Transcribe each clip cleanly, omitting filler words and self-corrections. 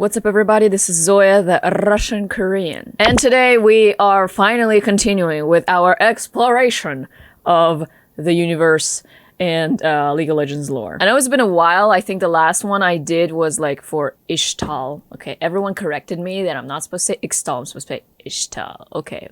What's up everybody, this is Zoya, the Russian Korean. And today we are finally continuing with our exploration of the universe and League of Legends lore. I know it's been a while. I think the last one I did was like for Ishtal. Okay, everyone corrected me that I'm not supposed to say Ixtal, I'm supposed to say Ishtal. Okay.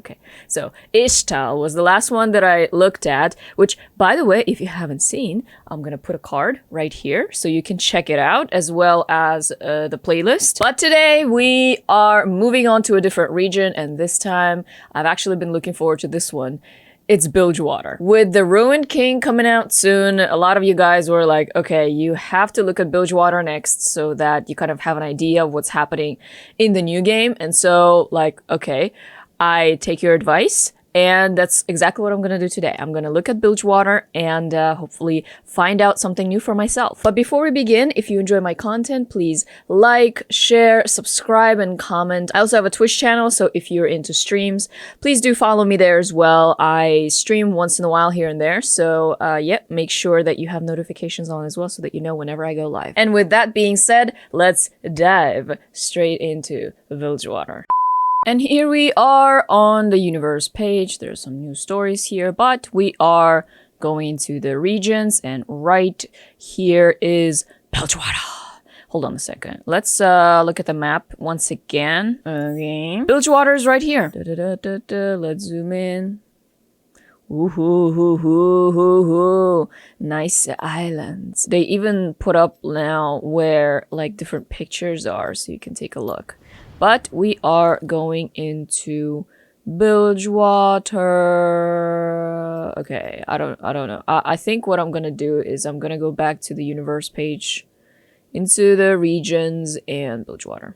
So Ishtal was the last one that I looked at, which by the way, if you haven't seen, I'm gonna put a card right here so you can check it out as well as the playlist. But today we are moving on to a different region, and this time I've actually been looking forward to this one. It's Bilgewater. With the Ruined King coming out soon, a lot of you guys were like, okay, you have to look at Bilgewater next so that you kind of have an idea of what's happening in the new game. And so, like, okay, I take your advice. And that's exactly what I'm going to do today. I'm going to look at Bilgewater and hopefully find out something new for myself. But before we begin, if you enjoy my content, please like, share, subscribe, and comment. I also have a Twitch channel, so if you're into streams, please do follow me there as well. I stream once in a while here and there, so yeah, make sure that you have notifications on as well so that you know whenever I go live. And with that being said, let's dive straight into Bilgewater. And here we are on the universe page. There's some new stories here, but we are going to the regions, and right here is Bilgewater. Hold on a second. Let's look at the map once again. Okay. Bilgewater is right here. Let's zoom in. Ooh, nice islands. They even put up now where like different pictures are so you can take a look. But we are going into Bilgewater. Okay, I don't know. I think what I'm gonna do is I'm gonna go back to the universe page, into the regions and Bilgewater.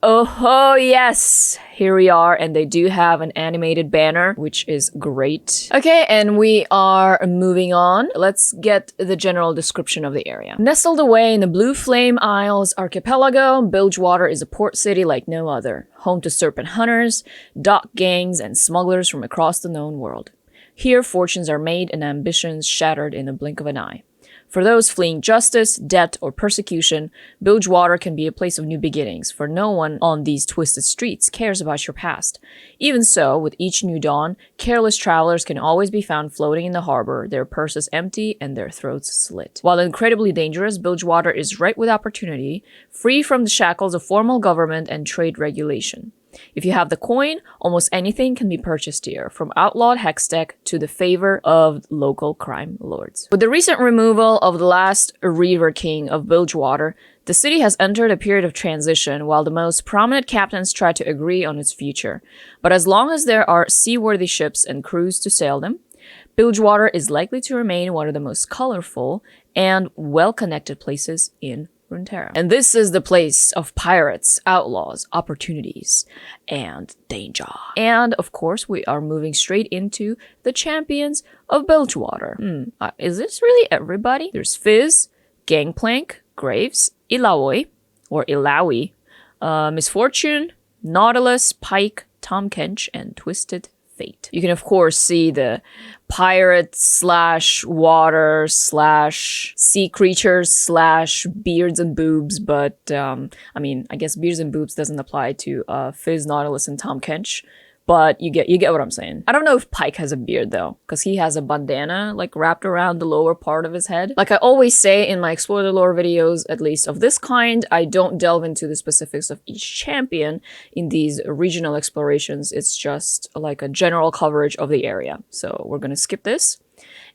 Oh yes, here we are, and they do have an animated banner, which is great. Okay, and we are moving on. Let's get the general description of the area. Nestled away in the Blue Flame Isles archipelago, Bilgewater is a port city like no other, home to serpent hunters, dock gangs, and smugglers from across the known world. Here, fortunes are made and ambitions shattered in the blink of an eye. For those fleeing justice, debt, or persecution, Bilgewater can be a place of new beginnings, for no one on these twisted streets cares about your past. Even so, with each new dawn, careless travelers can always be found floating in the harbor, their purses empty and their throats slit. While incredibly dangerous, Bilgewater is ripe with opportunity, free from the shackles of formal government and trade regulation. If you have the coin, almost anything can be purchased here, from outlawed hextech to the favor of local crime lords. With the recent removal of the last Reaver King of Bilgewater, the city has entered a period of transition while the most prominent captains try to agree on its future. But as long as there are seaworthy ships and crews to sail them, Bilgewater is likely to remain one of the most colorful and well-connected places in Runeterra. And this is the place of pirates, outlaws, opportunities, and danger. And of course, we are moving straight into the champions of Bilgewater. Is this really everybody? There's Fizz, Gangplank, Graves, Ilaoi, or Ilawi, Misfortune, Nautilus, Pike, Tom Kench, and Twisted Fate. You can of course see the pirate slash water slash sea creatures slash beards and boobs, but I mean, I guess beards and boobs doesn't apply to Fizz, Nautilus, and Tom Kench. But you get what I'm saying. I don't know if Pike has a beard though, because he has a bandana like wrapped around the lower part of his head. Like I always say in my Explore the Lore videos, at least of this kind, I don't delve into the specifics of each champion in these regional explorations. It's just like a general coverage of the area. So we're gonna skip this.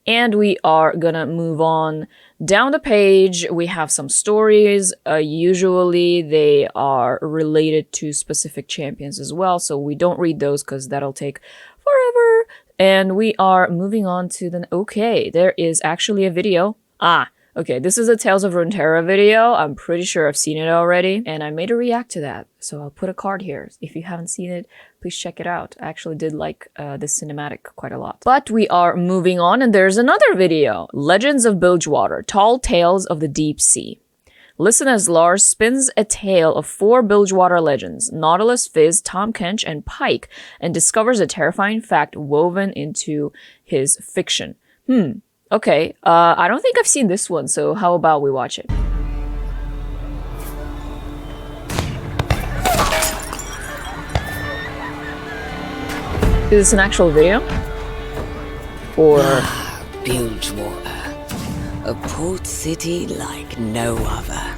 And we are gonna move on down the page. We have some stories. Usually they are related to specific champions as well, so we don't read those because that'll take forever. And we are moving on to the... Okay, there is actually a video. Okay, this is a Tales of Runeterra video. I'm pretty sure I've seen it already, and I made a react to that, so I'll put a card here. If you haven't seen it, please check it out. I actually did like this cinematic quite a lot. But we are moving on, and there's another video. Legends of Bilgewater, Tall Tales of the Deep Sea. Listen as Lars spins a tale of 4 Bilgewater legends, Nautilus, Fizz, Tom Kench, and Pike, and discovers a terrifying fact woven into his fiction. Okay, I don't think I've seen this one, so how about we watch it? this an actual video? Or... Bilgewater, a port city like no other.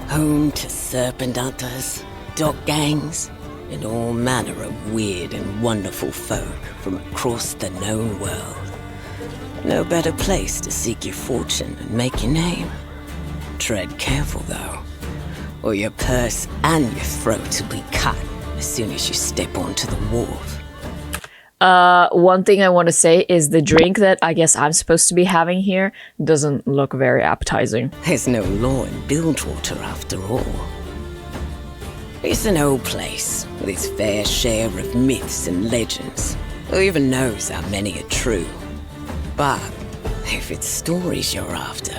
Home to Serpent Isles, dock gangs, and all manner of weird and wonderful folk from across the known world. No better place to seek your fortune and make your name. Tread careful, though, or your purse and your throat will be cut as soon as you step onto the wharf. One thing I want to say is the drink that I guess I'm supposed to be having here doesn't look very appetizing. There's no law in Bilgewater after all. It's an old place with its fair share of myths and legends. Who even knows how many are true? But if it's stories you're after,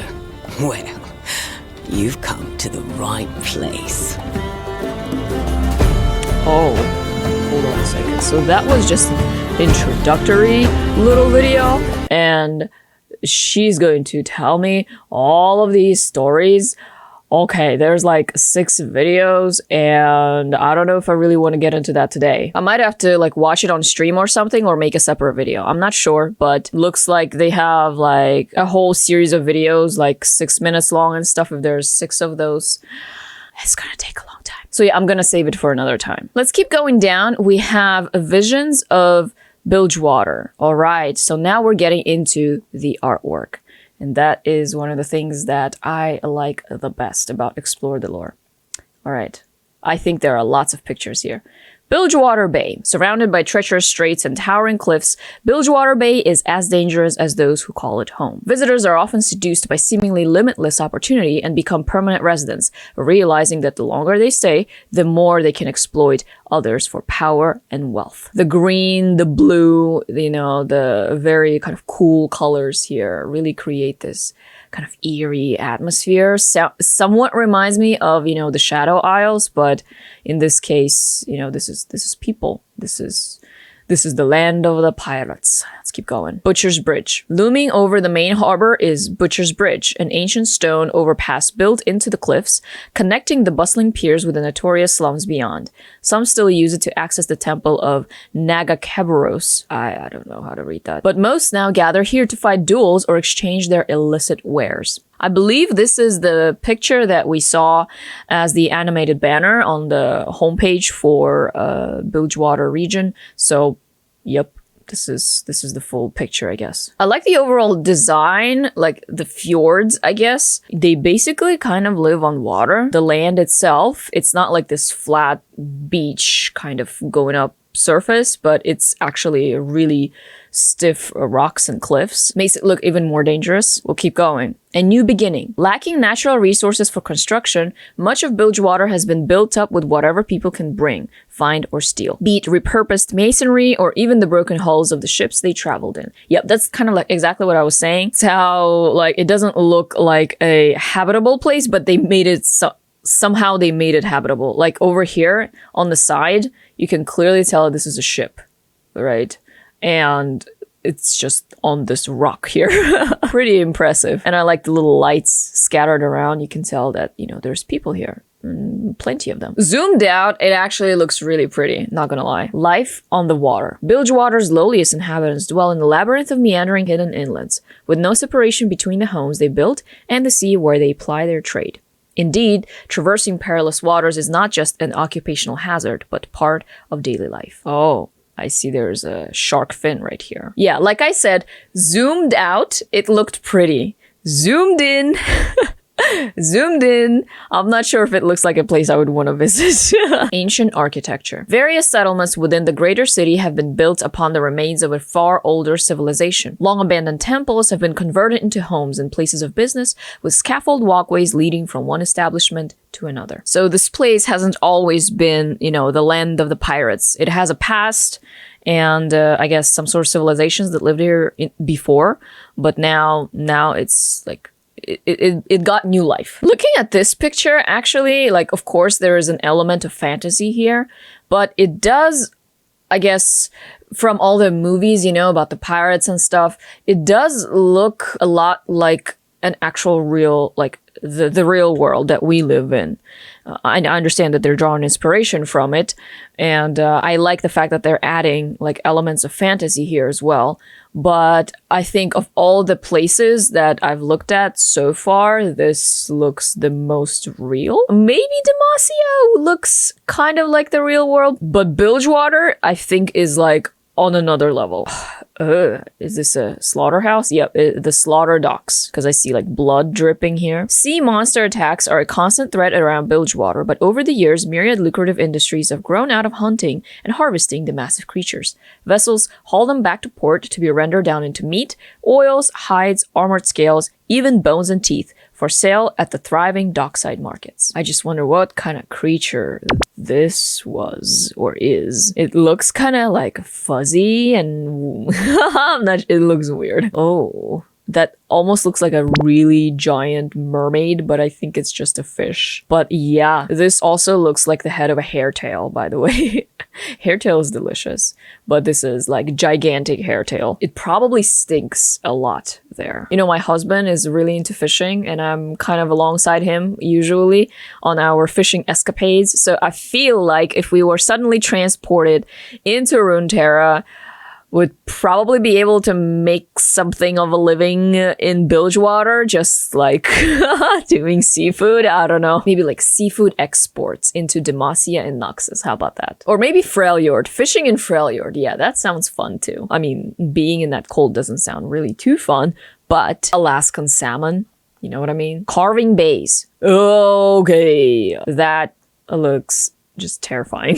well, you've come to the right place. Oh, hold on a second. So that was just an introductory little video, and she's going to tell me all of these stories. Okay, there's like 6 videos, and I don't know if I really want to get into that today. I might have to like watch it on stream or something, or make a separate video. I'm not sure, but looks like they have like a whole series of videos, like 6 minutes long and stuff. If there's 6 of those, it's gonna take a long time. So yeah, I'm gonna save it for another time. Let's keep going down. We have visions of Bilgewater. All right, so now we're getting into the artwork. And that is one of the things that I like the best about Explore the Lore. All right, I think there are lots of pictures here. Bilgewater Bay. Surrounded by treacherous straits and towering cliffs, Bilgewater Bay is as dangerous as those who call it home. Visitors are often seduced by seemingly limitless opportunity and become permanent residents, realizing that the longer they stay, the more they can exploit others for power and wealth. The green, the blue, you know, the very kind of cool colors here really create this kind of eerie atmosphere. Somewhat reminds me of, you know, the Shadow Isles, but in this case, you know, this is people. This is the land of the pirates. Let's keep going. Butcher's Bridge. Looming over the main harbor is Butcher's Bridge, an ancient stone overpass built into the cliffs, connecting the bustling piers with the notorious slums beyond. Some still use it to access the temple of Nagakabaros. I don't know how to read that. But most now gather here to fight duels or exchange their illicit wares. I believe this is the picture that we saw as the animated banner on the homepage for Bilgewater region. So, yep, this is the full picture, I guess. I like the overall design, like the fjords, I guess. They basically kind of live on water. The land itself, it's not like this flat beach kind of going up surface, but it's actually a really stiff rocks and cliffs. Makes it look even more dangerous. We'll keep going. A new beginning. Lacking natural resources for construction, much of Bilgewater has been built up with whatever people can bring, find, or steal. Be it repurposed masonry or even the broken hulls of the ships they traveled in. Yep, that's kind of like exactly what I was saying. It's how, like, it doesn't look like a habitable place, but they made it somehow they made it habitable. Like over here on the side, you can clearly tell this is a ship, right? And it's just on this rock here. Pretty impressive. And I like the little lights scattered around. You can tell that, you know, there's people here. Plenty of them. Zoomed out, it actually looks really pretty, not gonna lie. Life on the water. Bilgewater's lowliest inhabitants dwell in the labyrinth of meandering hidden inlets, with no separation between the homes they built and the sea where they ply their trade. Indeed, traversing perilous waters is not just an occupational hazard, but part of daily life. Oh, I see there's a shark fin right here. Yeah, like I said, zoomed out, it looked pretty. Zoomed in, I'm not sure if it looks like a place I would want to visit. Ancient architecture. Various settlements within the greater city have been built upon the remains of a far older civilization. Long-abandoned temples have been converted into homes and places of business, with scaffold walkways leading from one establishment to another. So this place hasn't always been, you know, the land of the pirates. It has a past and I guess some sort of civilizations that lived here before, but now it's like it got new life. Looking at this picture, actually, like, of course, there is an element of fantasy here, but it does, I guess, from all the movies, you know, about the pirates and stuff, it does look a lot like an actual real, like the real world that we live in. I understand that they're drawing inspiration from it, and I like the fact that they're adding like elements of fantasy here as well. But I think of all the places that I've looked at so far, this looks the most real. Maybe Demacia looks kind of like the real world, but Bilgewater, I think, is like on another level. Is this a slaughterhouse? Yep, the slaughter docks, because I see like blood dripping here. Sea monster attacks are a constant threat around Bilgewater, but over the years, myriad lucrative industries have grown out of hunting and harvesting the massive creatures. Vessels haul them back to port to be rendered down into meat, oils, hides, armored scales, even bones and teeth, for sale at the thriving dockside markets. I just wonder what kind of creature this was or is. It looks kind of like fuzzy and it looks weird. Oh, that almost looks like a really giant mermaid, but I think it's just a fish. But yeah, this also looks like the head of a hairtail, by the way. Hairtail is delicious, but this is like gigantic hairtail. It probably stinks a lot there. You know, my husband is really into fishing, and I'm kind of alongside him usually on our fishing escapades. So I feel like if we were suddenly transported into Runeterra, would probably be able to make something of a living in Bilgewater, just like doing seafood. I don't know. Maybe like seafood exports into Demacia and Noxus. How about that? Or maybe Freljord. Fishing in Freljord. Yeah, that sounds fun too. I mean, being in that cold doesn't sound really too fun, but Alaskan salmon, you know what I mean? Carving bays. Okay. That looks just terrifying.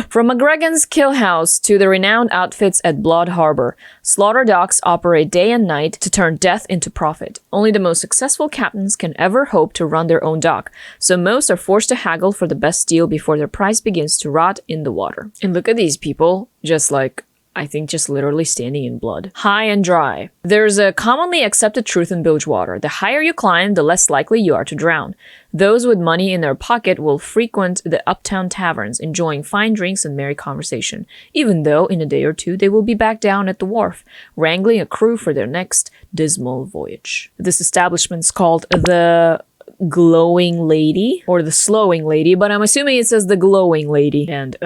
From McGregor's kill house to the renowned outfits at Blood Harbor, slaughter docks operate day and night to turn death into profit. Only the most successful captains can ever hope to run their own dock, so most are forced to haggle for the best deal before their price begins to rot in the water. And look at these people, just like, I think just literally standing in blood. High and dry. There's a commonly accepted truth in Bilgewater. The higher you climb, the less likely you are to drown. Those with money in their pocket will frequent the uptown taverns, enjoying fine drinks and merry conversation, even though in a day or two they will be back down at the wharf, wrangling a crew for their next dismal voyage. This establishment's called the Glowing Lady, or the Slowing Lady, but I'm assuming it says the Glowing Lady. And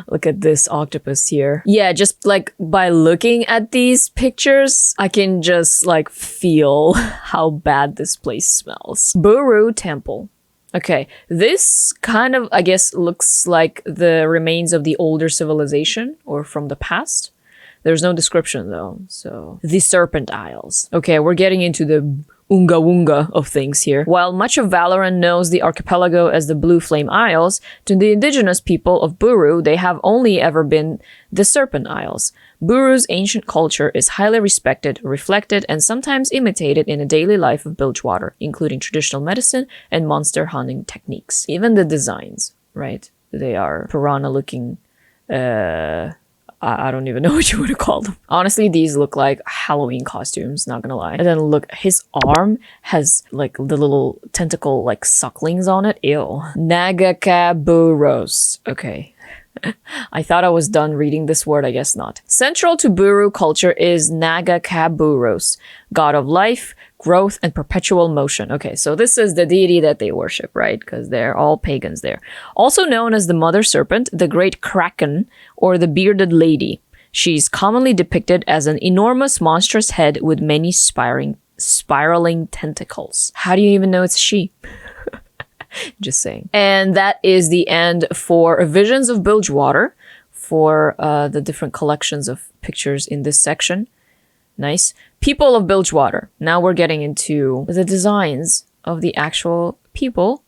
look at this octopus here. Yeah, just like by looking at these pictures, I can just like feel how bad this place smells. Buru Temple. Okay, this kind of, I guess, looks like the remains of the older civilization or from the past. There's no description though, so. The Serpent Isles. Okay, we're getting into the Unga Wunga of things here. While much of Valorant knows the archipelago as the Blue Flame Isles, to the indigenous people of Buru, they have only ever been the Serpent Isles. Buru's ancient culture is highly respected, reflected, and sometimes imitated in the daily life of Bilgewater, including traditional medicine and monster hunting techniques. Even the designs, right? They are piranha-looking, I don't even know what you would call them. Honestly, these look like Halloween costumes, not gonna lie. And then look, his arm has like the little tentacle like sucklings on it. Ew. Nagakaburos. Okay. I thought I was done reading this word, I guess not. Central to Buru culture is Nagakaburos, god of life, growth, and perpetual motion. Okay, so this is the deity that they worship, right? Because they're all pagans there. Also known as the Mother Serpent, the Great Kraken, or the Bearded Lady. She's commonly depicted as an enormous monstrous head with many spiraling tentacles. How do you even know it's she? Just saying. And that is the end for Visions of Bilgewater, for the different collections of pictures in this section. Nice. People of Bilgewater. Now we're getting into the designs of the actual people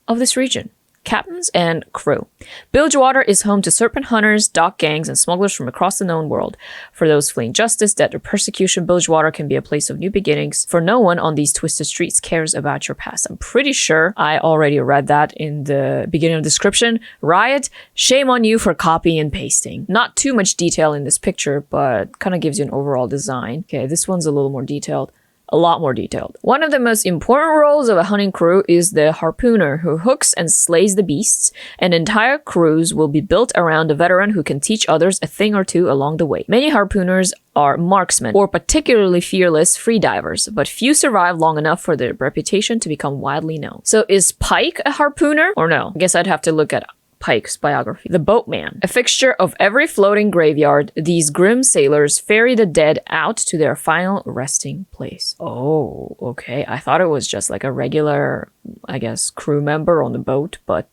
of this region. Captains and crew. Bilgewater is home to serpent hunters, dock gangs, and smugglers from across the known world. For those fleeing justice, death, or persecution, Bilgewater can be a place of new beginnings, for no one on these twisted streets cares about your past. I'm pretty sure I already read that in the beginning of the description. Riot, shame on you for copying and pasting. Not too much detail in this picture, but kind of gives you an overall design. Okay, this one's a little more detailed. A lot more detailed. One of the most important roles of a hunting crew is the harpooner, who hooks and slays the beasts, and entire crews will be built around a veteran who can teach others a thing or two along the way. Many harpooners are marksmen or particularly fearless freedivers, but few survive long enough for their reputation to become widely known. So is Pike a harpooner or no? I guess I'd have to look at Pike's biography. The boatman. A fixture of every floating graveyard, these grim sailors ferry the dead out to their final resting place. Oh, okay. I thought it was just like a regular, I guess, crew member on the boat, but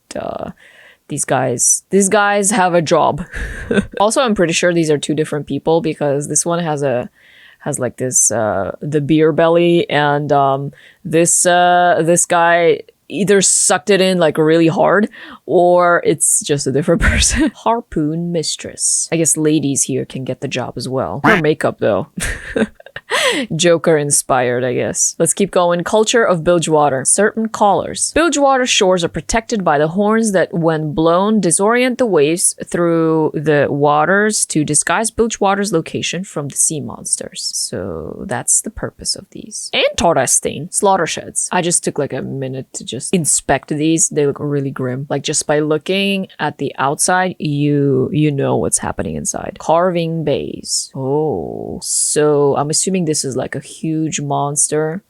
these guys have a job. Also, I'm pretty sure these are two different people because this one has like this the beer belly, and this guy either sucked it in like really hard or it's just a different person. Harpoon mistress. I guess ladies here can get the job as well. Her makeup though. Joker inspired, I guess. Let's keep going. Culture of Bilgewater. Serpent collars. Bilgewater shores are protected by the horns that, when blown, disorient the waves through the waters to disguise Bilgewater's location from the sea monsters. So that's the purpose of these. Interesting. Slaughter sheds. I just took like a minute to just inspect these. They look really grim. Like just by looking at the outside, you know what's happening inside. Carving bays. Oh, so I'm assuming this is like a huge monster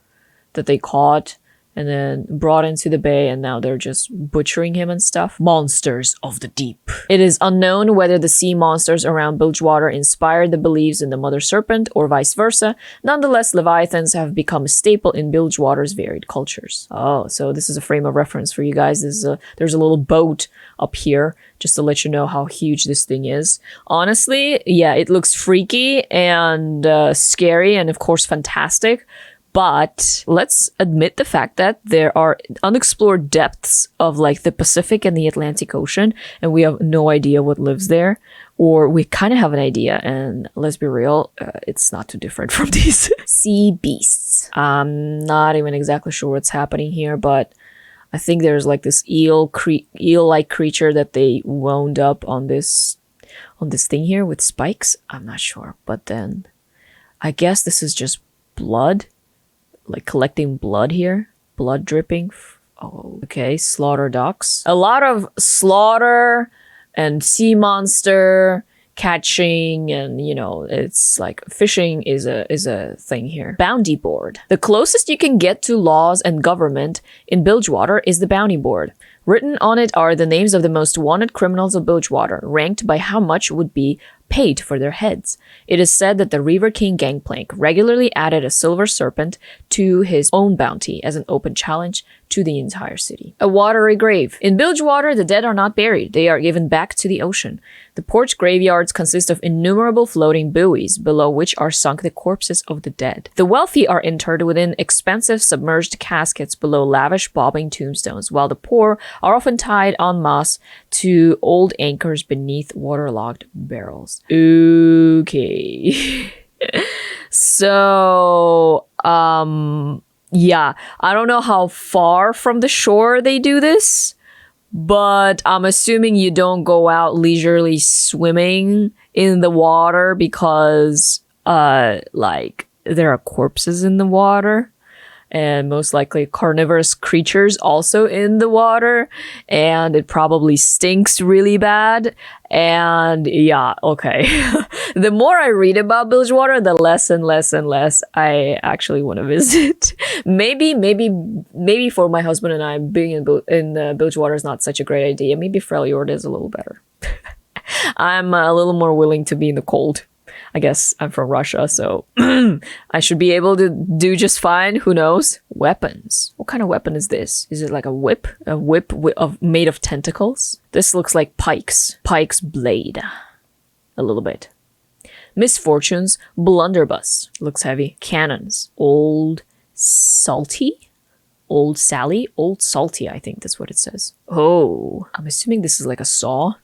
that they caught and then brought into the bay, and now they're just butchering him and stuff. Monsters of the deep. It is unknown whether the sea monsters around Bilgewater inspired the beliefs in the mother serpent or vice versa. Nonetheless, leviathans have become a staple in Bilgewater's varied cultures. Oh, so this is a frame of reference for you guys. There's a little boat up here just to let you know how huge this thing is. Honestly, yeah, it looks freaky and scary and of course fantastic. But let's admit the fact that there are unexplored depths of like the Pacific and the Atlantic Ocean, and we have no idea what lives there, or we kind of have an idea, and let's be real, it's not too different from these. Sea beasts. I'm not even exactly sure what's happening here, but I think there's like this eel-like creature that they wound up on this thing here with spikes. I'm not sure, but then I guess this is just blood. Like collecting blood here. Blood dripping. Oh, okay. Slaughter docks. A lot of slaughter and sea monster catching, and you know, it's like fishing is a thing here. Bounty board. The closest you can get to laws and government in Bilgewater is the bounty board. Written on it are the names of the most wanted criminals of Bilgewater, ranked by how much would be paid for their heads. It is said that the Reaver King Gangplank regularly added a silver serpent to his own bounty as an open challenge to the entire city. A watery grave. In Bilgewater, the dead are not buried. They are given back to the ocean. The port graveyards consist of innumerable floating buoys, below which are sunk the corpses of the dead. The wealthy are interred within expensive submerged caskets below lavish bobbing tombstones, while the poor are often tied en masse to old anchors beneath waterlogged barrels. Okay. So, yeah, I don't know how far from the shore they do this, but I'm assuming you don't go out leisurely swimming in the water because, like, there are corpses in the water. And most likely carnivorous creatures also in the water, and it probably stinks really bad. And yeah, okay. The more I read about Bilgewater, the less and less and less I actually want to visit. Maybe for my husband and I, being in Bilgewater is not such a great idea. Maybe Freljord is a little better. I'm a little more willing to be in the cold. I guess I'm from Russia, so I should be able to do just fine. Who knows? Weapons. What kind of weapon is this? Is it like a whip? A whip made of tentacles? This looks like pikes. Pike's blade. A little bit. Misfortunes. Blunderbuss. Looks heavy. Cannons. Old Salty? Old Sally? Old Salty, I think that's what it says. Oh, I'm assuming this is like a saw.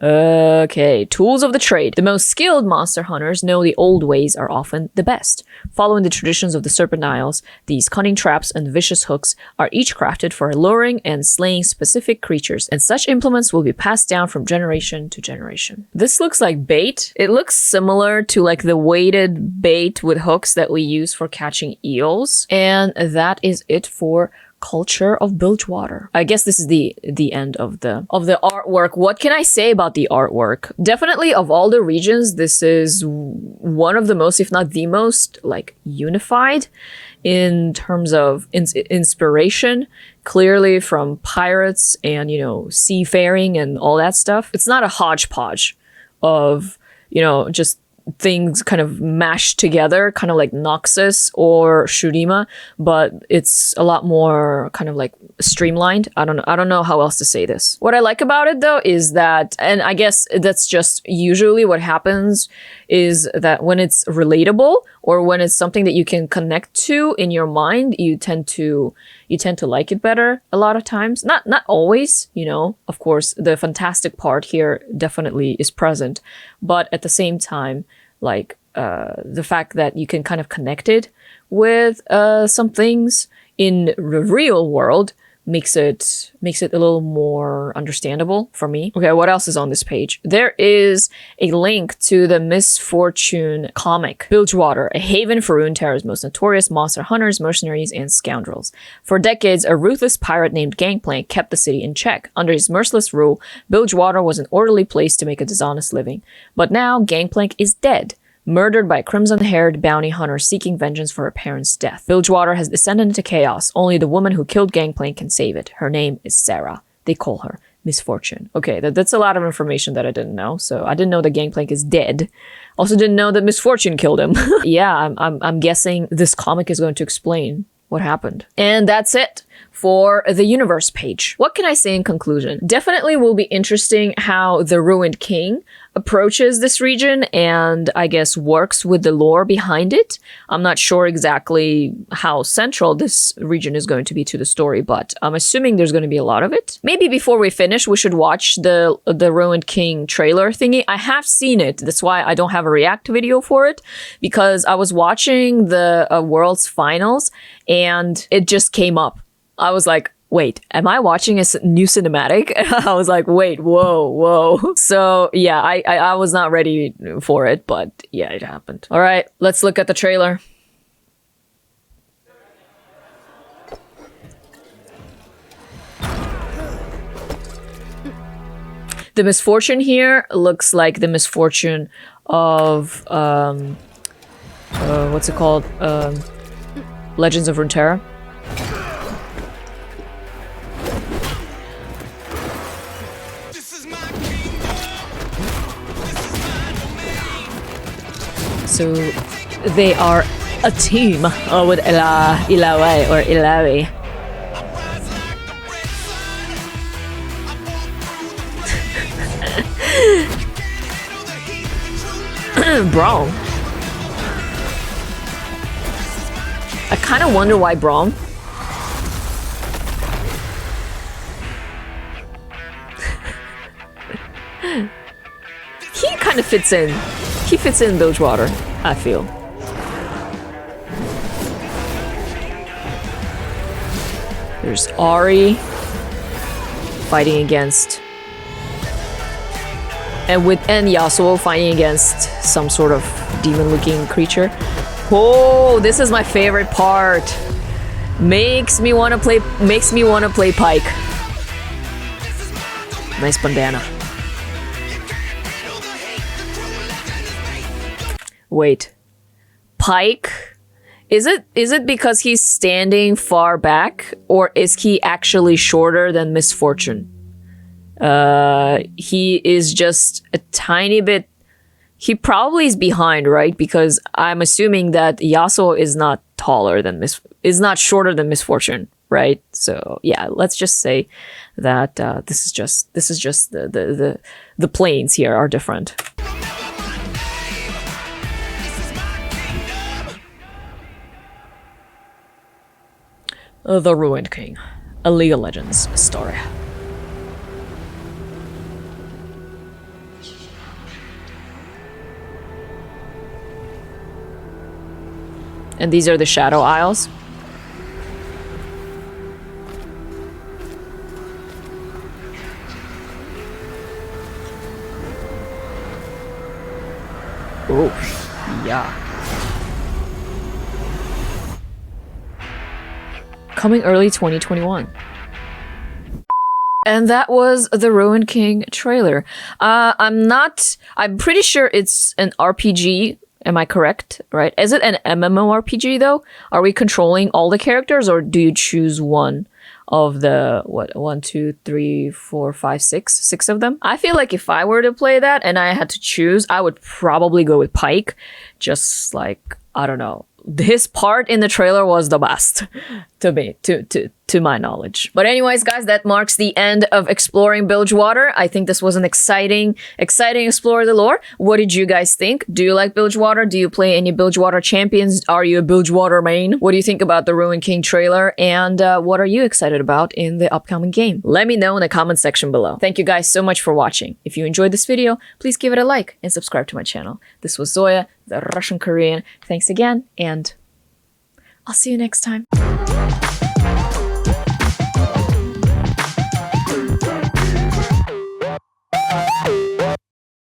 Okay, tools of the trade. The most skilled monster hunters know the old ways are often the best. Following the traditions of the Serpent Isles, these cunning traps and vicious hooks are each crafted for alluring and slaying specific creatures, and such implements will be passed down from generation to generation. This looks like bait. It looks similar to like the weighted bait with hooks that we use for catching eels. And that is it for culture of Bilgewater. I guess this is the end of the artwork. What can I say about the artwork? Definitely of all the regions, this is one of the most, if not the most, like unified in terms of inspiration. Clearly from pirates and, you know, seafaring and all that stuff. It's not a hodgepodge of, you know, just things kind of mashed together, kind of like Noxus or Shurima, but it's a lot more kind of like streamlined. I don't know how else to say this. What I like about it though is that, and I guess that's just usually what happens, is that when it's relatable or when it's something that you can connect to in your mind, you tend to like it better a lot of times. Not always, you know, of course, the fantastic part here definitely is present, but at the same time, like the fact that you can kind of connect it with some things in the real world makes it a little more understandable for me. Okay, what else is on this page? There is a link to the Misfortune comic. Bilgewater, a haven for Runeterra's most notorious monster hunters, mercenaries, and scoundrels. For decades, a ruthless pirate named Gangplank kept the city in check. Under his merciless rule, Bilgewater was an orderly place to make a dishonest living. But now, Gangplank is dead, murdered by a crimson-haired bounty hunter seeking vengeance for her parents' death. Bilgewater has descended into chaos. Only the woman who killed Gangplank can save it. Her name is Sarah. They call her Misfortune. Okay, that's a lot of information that I didn't know. So I didn't know that Gangplank is dead. Also didn't know that Misfortune killed him. Yeah, I'm guessing this comic is going to explain what happened. And that's it for the universe page. What can I say in conclusion? Definitely will be interesting how the Ruined King approaches this region and I guess works with the lore behind it. I'm not sure exactly how central this region is going to be to the story, but I'm assuming there's going to be a lot of it. Maybe before we finish, we should watch the Ruined King trailer thingy. I have seen it. That's why I don't have a react video for it, because I was watching the World's Finals and it just came up. I was like, wait, am I watching a new cinematic? I was like, wait, whoa. So yeah, I was not ready for it, but yeah, it happened. All right, let's look at the trailer. The Misfortune here looks like the Misfortune of, what's it called? Legends of Runeterra. So they are a team with Ilawe or Ilawi. Braum. I kind of wonder why Braum. He kind of fits in. He fits in Bilgewater, I feel. There's Ari fighting against, and Yasuo fighting against some sort of demon-looking creature. Oh, this is my favorite part. Makes me want to play Pike. Nice bandana. Wait, Pike? Is it because he's standing far back, or is he actually shorter than Misfortune? He is just a tiny bit. He probably is behind, right? Because I'm assuming that Yasuo is not taller than is not shorter than Misfortune, right? So yeah, let's just say that this is just the planes here are different. The Ruined King, a League of Legends story. And these are the Shadow Isles. Oh, yeah. Coming early 2021. And that was the Ruined King trailer. I'm pretty sure it's an RPG. Am I correct? Right? Is it an MMORPG though? Are we controlling all the characters, or do you choose one of the, what, 1, 2, 3, 4, 5, 6 of them? I feel like if I were to play that and I had to choose, I would probably go with Pike. Just like, I don't know. His part in the trailer was the best to me, to my knowledge. But anyways, guys, that marks the end of exploring Bilgewater. I think this was an exciting explore the lore. What did you guys think? Do you like Bilgewater? Do you play any Bilgewater champions? Are you a Bilgewater main? What do you think about the Ruined King trailer? And what are you excited about in the upcoming game? Let me know in the comment section below. Thank you guys so much for watching. If you enjoyed this video, please give it a like and subscribe to my channel. This was Zoya, the Russian Korean. Thanks again, and I'll see you next time.